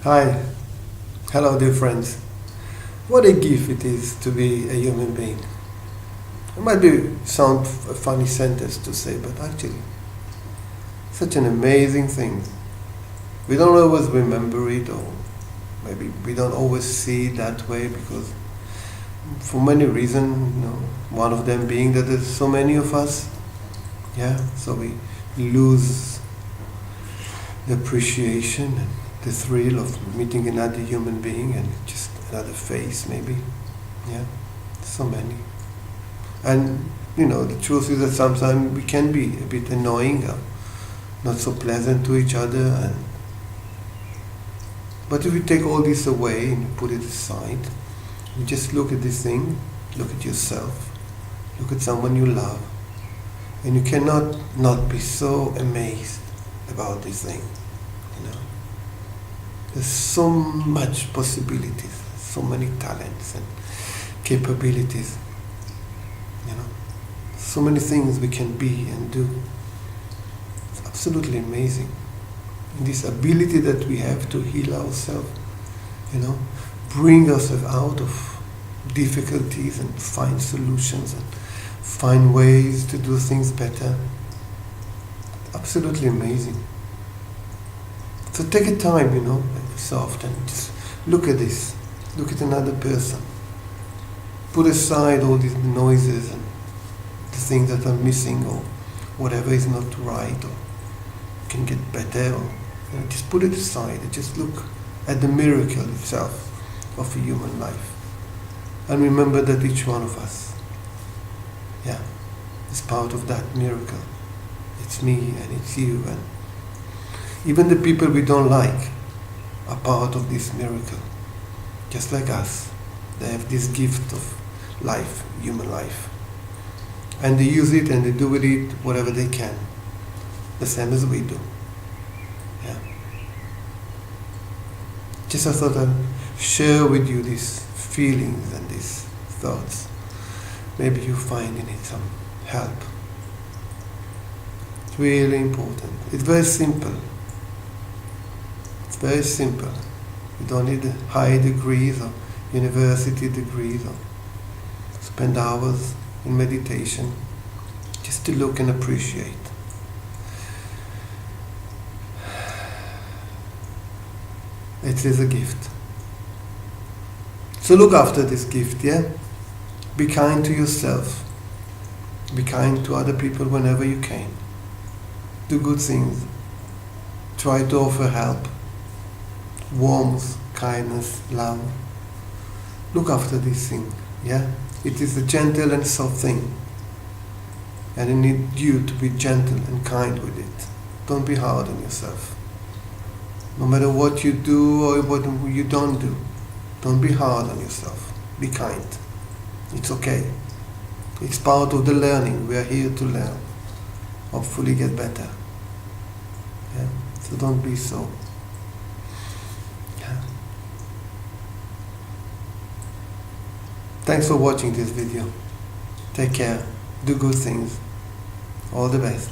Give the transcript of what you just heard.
Hi, hello dear friends. What a gift it is to be a human being. It might sound a funny sentence to say, but actually, such an amazing thing. We don't always remember it, or maybe we don't always see it that way because, for many reasons, one of them being that there's so many of us. Yeah, so we lose the appreciation and the thrill of meeting another human being and just another face, maybe. Yeah, so many. And the truth is that sometimes we can be a bit annoying, or not so pleasant to each other. But if you take all this away and you put it aside, you just look at this thing, look at yourself, look at someone you love, and you cannot not be so amazed about this thing. There's so much possibilities, so many talents and capabilities. So many things we can be and do. It's absolutely amazing. And this ability that we have to heal ourselves, bring ourselves out of difficulties and find solutions and find ways to do things better. Absolutely amazing. So take a time, every so often, just look at this. Look at another person. Put aside all these noises and the things that are missing or whatever is not right or can get better. Or, just put it aside and just look at the miracle itself of a human life. And remember that each one of us, is part of that miracle. It's me and it's you, and even the people we don't like are part of this miracle. Just like us, they have this gift of life, human life. And they use it and they do with it whatever they can, the same as we do. Yeah. Just I thought I'd share with you these feelings and these thoughts. Maybe you find in it some help. It's really important. It's very simple. It's very simple. You don't need high degrees or university degrees or spend hours in meditation just to look and appreciate. It is a gift. So look after this gift, yeah? Be kind to yourself. Be kind to other people whenever you can. Do good things. Try to offer help. Warmth, kindness, love. Look after this thing, yeah? It is a gentle and soft thing. And I need you to be gentle and kind with it. Don't be hard on yourself. No matter what you do or what you don't do, don't be hard on yourself. Be kind. It's okay. It's part of the learning. We are here to learn. Hopefully get better. Yeah? So don't be so. Yeah. Thanks for watching this video. Take care. Do good things. All the best.